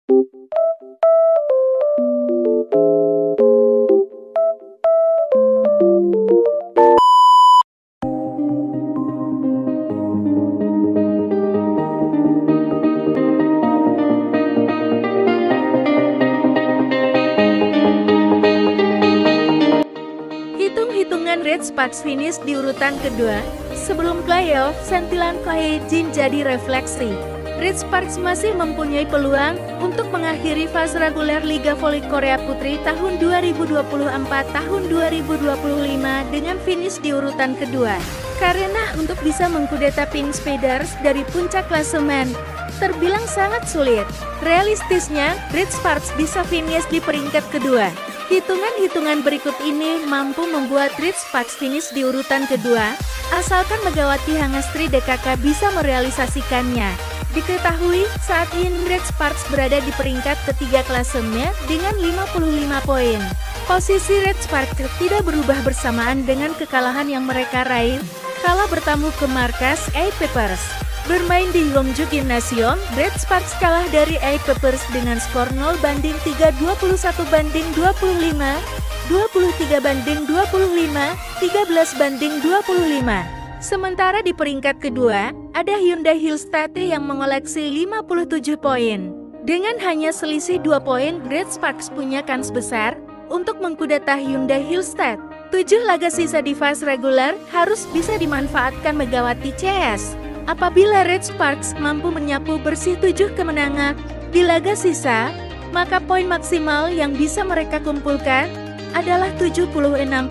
Hitung-hitungan Red Sparks finish di urutan kedua. Sebelum playoff, sentilan Ko Hye-jin jadi refleksi. Red Sparks masih mempunyai peluang untuk mengakhiri fase reguler Liga Voli Korea Putri tahun 2024-2025 dengan finish di urutan kedua. Karena untuk bisa mengkudeta Pink Speeders dari puncak klasemen terbilang sangat sulit. Realistisnya, Red Sparks bisa finish di peringkat kedua. Hitungan-hitungan berikut ini mampu membuat Red Sparks finish di urutan kedua, asalkan Megawati Hangestri DKK bisa merealisasikannya. Diketahui, saat ini Red Sparks berada di peringkat ketiga klasemen dengan 55 poin. Posisi Red Sparks tidak berubah bersamaan dengan kekalahan yang mereka raih kala bertamu ke markas A-Papers. Bermain di Yeongju Gymnasium, Red Sparks kalah dari A-Papers dengan skor 0-3, 21-25, 23-25, 13-25. Sementara di peringkat kedua, ada Hyundai Hillstead yang mengoleksi 57 poin. Dengan hanya selisih 2 poin, Red Sparks punya kans besar untuk mengkudeta Hyundai Hillstead. 7 laga sisa di fase reguler harus bisa dimanfaatkan Megawati CS. Apabila Red Sparks mampu menyapu bersih 7 kemenangan di laga sisa, maka poin maksimal yang bisa mereka kumpulkan adalah 76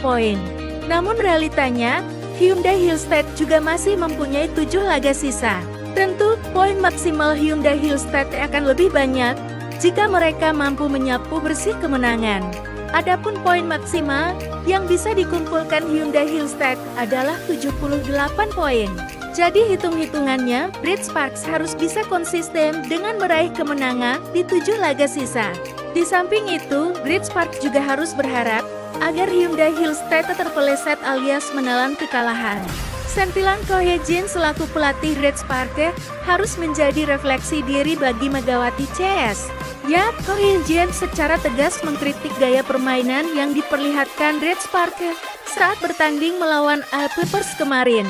poin. Namun realitanya, Hyundai Hillstead juga masih mempunyai 7 laga sisa. Tentu, poin maksimal Hyundai Hillstead akan lebih banyak jika mereka mampu menyapu bersih kemenangan. Adapun poin maksimal yang bisa dikumpulkan Hyundai Hillstead adalah 78 poin. Jadi hitung-hitungannya, Red Sparks harus bisa konsisten dengan meraih kemenangan di 7 laga sisa. Di samping itu, Red Sparks juga harus berharap agar Hyundai Hillstead terpeleset alias menelan kekalahan. Sentilan Ko Hye-jin selaku pelatih Red Sparks harus menjadi refleksi diri bagi Megawati CS. Ya, Ko Hye-jin secara tegas mengkritik gaya permainan yang diperlihatkan Red Sparks saat bertanding melawan A-Papers kemarin.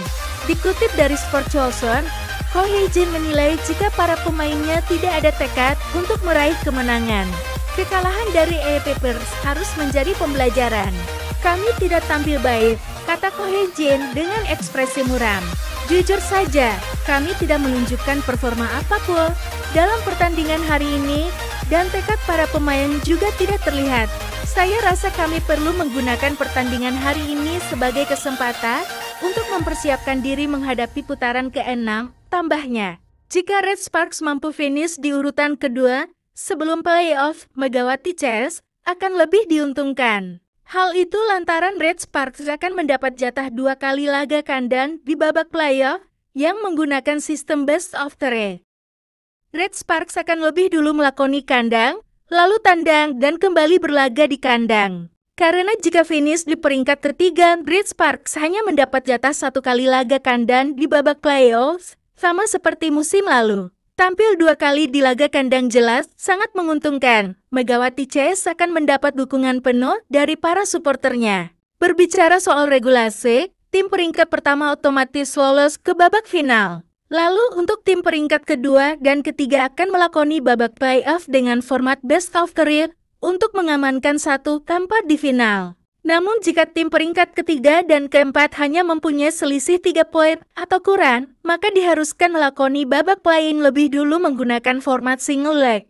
Dikutip dari Sport Chosun, Ko Hye-jin menilai jika para pemainnya tidak ada tekad untuk meraih kemenangan. Kekalahan dari A-Papers harus menjadi pembelajaran. Kami tidak tampil baik, kata Ko Hye-jin dengan ekspresi muram. Jujur saja, kami tidak menunjukkan performa apapun dalam pertandingan hari ini, dan tekad para pemain juga tidak terlihat. Saya rasa kami perlu menggunakan pertandingan hari ini sebagai kesempatan untuk mempersiapkan diri menghadapi putaran ke-6, tambahnya. Jika Red Sparks mampu finish di urutan kedua, sebelum playoff, Megawati CS akan lebih diuntungkan. Hal itu lantaran Red Sparks akan mendapat jatah 2 kali laga kandang di babak playoff yang menggunakan sistem best of 3. Red Sparks akan lebih dulu melakoni kandang, lalu tandang dan kembali berlaga di kandang. Karena jika finish di peringkat ketiga, Red Sparks hanya mendapat jatah 1 kali laga kandang di babak playoff, sama seperti musim lalu. Tampil 2 kali di laga kandang jelas sangat menguntungkan. Megawati CS akan mendapat dukungan penuh dari para suporternya. Berbicara soal regulasi, tim peringkat pertama otomatis lolos ke babak final. Lalu untuk tim peringkat kedua dan ketiga akan melakoni babak playoff dengan format best of 3 untuk mengamankan 1 tempat di final. Namun jika tim peringkat ketiga dan keempat hanya mempunyai selisih 3 poin atau kurang, maka diharuskan melakoni babak play-in lebih dulu menggunakan format single leg.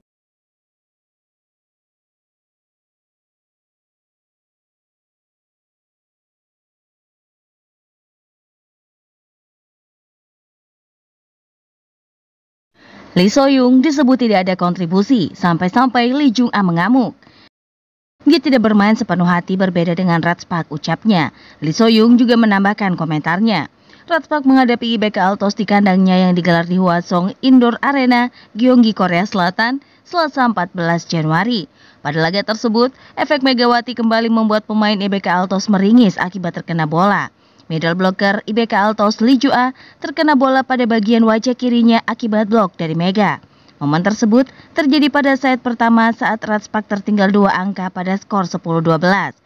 Lee So-young disebut tidak ada kontribusi, sampai-sampai Lee Jung-ah mengamuk. Dia tidak bermain sepenuh hati berbeda dengan Red Sparks, ucapnya. Lee So-young juga menambahkan komentarnya. Red Sparks menghadapi IBK Altos di kandangnya yang digelar di Hwaseong Indoor Arena, Gyeonggi, Korea Selatan, Selasa 14 Januari. Pada laga tersebut, efek Megawati kembali membuat pemain IBK Altos meringis akibat terkena bola. Middle blocker IBK Altos Lee Ju-ah terkena bola pada bagian wajah kirinya akibat blok dari Mega. Momen tersebut terjadi pada set pertama saat Ratspak tertinggal 2 angka pada skor 10-12.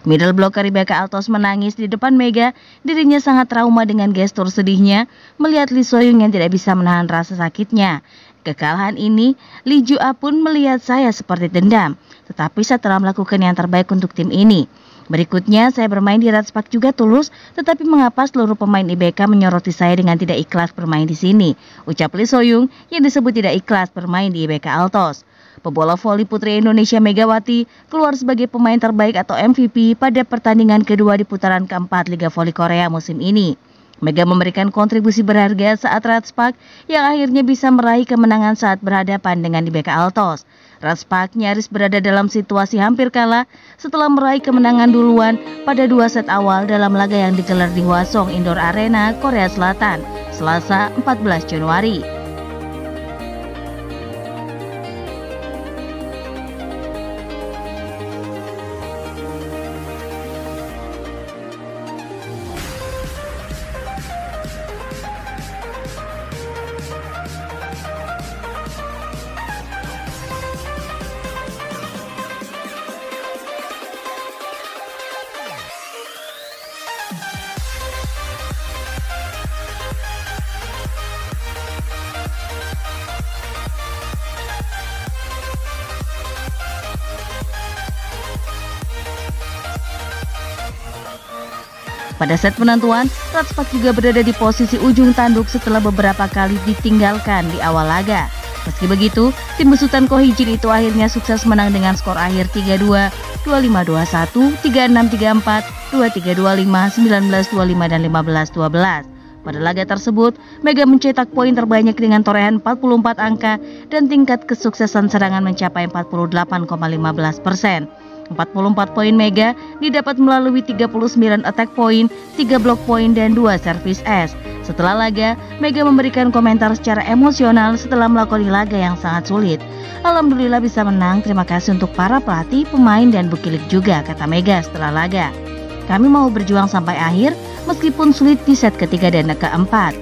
Middle blocker Rebecca Altos menangis di depan Mega. Dirinya sangat trauma dengan gestur sedihnya melihat Lee So-young yang tidak bisa menahan rasa sakitnya. Kekalahan ini, Lee Ju-ah pun melihat saya seperti dendam. Tetapi saya telah melakukan yang terbaik untuk tim ini. Berikutnya, saya bermain di Ratspak juga tulus, tetapi mengapa seluruh pemain IBK menyoroti saya dengan tidak ikhlas bermain di sini? Ucap Lee So-young yang disebut tidak ikhlas bermain di IBK Altos. Pebola voli putri Indonesia Megawati keluar sebagai pemain terbaik atau MVP pada pertandingan kedua di putaran keempat Liga Voli Korea musim ini. Mega memberikan kontribusi berharga saat Ratspak yang akhirnya bisa meraih kemenangan saat berhadapan dengan IBK Altos. Ratspak nyaris berada dalam situasi hampir kalah setelah meraih kemenangan duluan pada 2 set awal dalam laga yang digelar di Hwasong Indoor Arena, Korea Selatan, Selasa 14 Januari. Pada set penentuan, Ratspak juga berada di posisi ujung tanduk setelah beberapa kali ditinggalkan di awal laga. Meski begitu, tim besutan Ko Hee-jin itu akhirnya sukses menang dengan skor akhir 3-2, 25-21, 36-34, 23-25, 19-25, dan 15-12. Pada laga tersebut, Mega mencetak poin terbanyak dengan torehan 44 angka dan tingkat kesuksesan serangan mencapai 48,15%. 44 poin Mega didapat melalui 39 attack point, 3 block point, dan 2 service ace. Setelah laga, Mega memberikan komentar secara emosional setelah melakoni laga yang sangat sulit. Alhamdulillah bisa menang, terima kasih untuk para pelatih, pemain, dan Bukilik juga, kata Mega setelah laga. Kami mau berjuang sampai akhir, meskipun sulit di set ketiga dan keempat.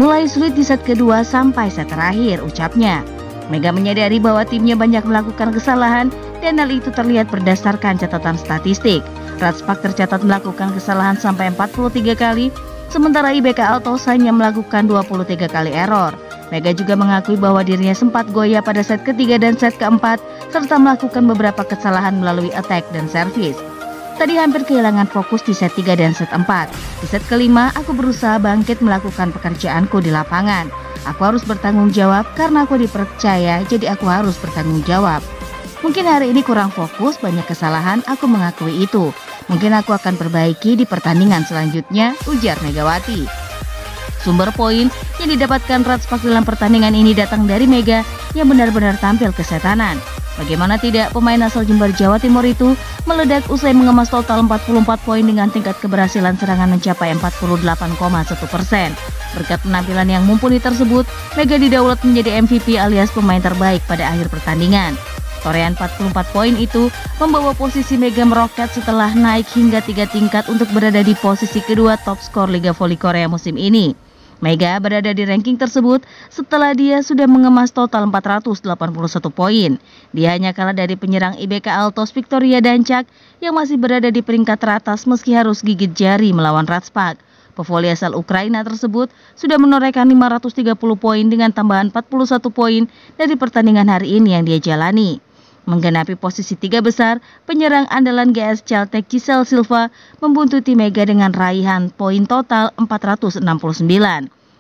Mulai sulit di set kedua sampai set terakhir, ucapnya. Mega menyadari bahwa timnya banyak melakukan kesalahan dan hal itu terlihat berdasarkan catatan statistik. Ratspak tercatat melakukan kesalahan sampai 43 kali, sementara IBK Altos hanya melakukan 23 kali error. Mega juga mengakui bahwa dirinya sempat goyah pada set ketiga dan set keempat, serta melakukan beberapa kesalahan melalui attack dan service. Tadi hampir kehilangan fokus di set 3 dan set 4. Di set kelima, aku berusaha bangkit melakukan pekerjaanku di lapangan. Aku harus bertanggung jawab karena aku dipercaya, jadi aku harus bertanggung jawab. Mungkin hari ini kurang fokus, banyak kesalahan, aku mengakui itu. Mungkin aku akan perbaiki di pertandingan selanjutnya, ujar Megawati. Sumber poin yang didapatkan Ratspak dalam pertandingan ini datang dari Mega yang benar-benar tampil kesetanan. Bagaimana tidak, pemain asal Jember, Jawa Timur itu meledak usai mengemas total 44 poin dengan tingkat keberhasilan serangan mencapai 48,1%. Berkat penampilan yang mumpuni tersebut, Mega didaulat menjadi MVP alias pemain terbaik pada akhir pertandingan. Torehan 44 poin itu membawa posisi Mega meroket setelah naik hingga 3 tingkat untuk berada di posisi kedua top skor Liga Voli Korea musim ini. Mega berada di ranking tersebut setelah dia sudah mengemas total 481 poin. Dia hanya kalah dari penyerang IBK Altos Victoria Dancak yang masih berada di peringkat teratas meski harus gigit jari melawan Ratspak. Pevoli asal Ukraina tersebut sudah menorehkan 530 poin dengan tambahan 41 poin dari pertandingan hari ini yang dia jalani. Menggenapi posisi 3 besar, penyerang andalan GS Caltech Giselle Silva membuntuti Mega dengan raihan poin total 469.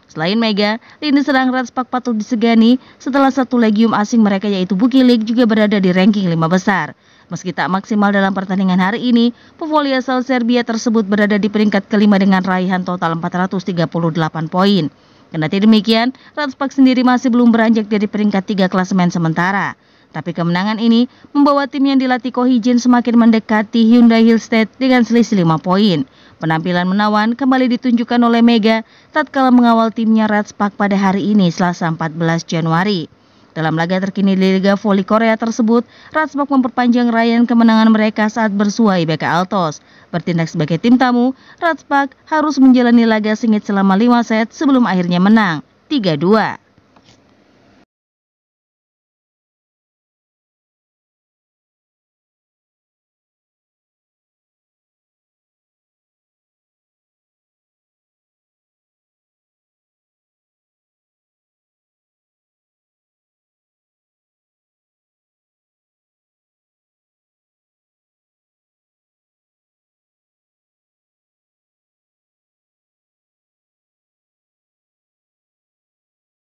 Selain Mega, lini serang Ratspak patut disegani setelah satu legium asing mereka yaitu Bukilik juga berada di ranking 5 besar. Meski tak maksimal dalam pertandingan hari ini, pevoli asal Serbia tersebut berada di peringkat kelima dengan raihan total 438 poin. Kendati demikian, Ratspak sendiri masih belum beranjak dari peringkat 3 klasemen sementara. Tapi kemenangan ini membawa tim yang dilatih Ko Hee-jin semakin mendekati Hyundai Hillstead dengan selisih 5 poin. Penampilan menawan kembali ditunjukkan oleh Mega tatkala mengawal timnya Ratspak pada hari ini Selasa 14 Januari. Dalam laga terkini di Liga Voli Korea tersebut, Ratspak memperpanjang raihan kemenangan mereka saat bersuai BK Altos. Bertindak sebagai tim tamu, Ratspak harus menjalani laga sengit selama 5 set sebelum akhirnya menang 3-2.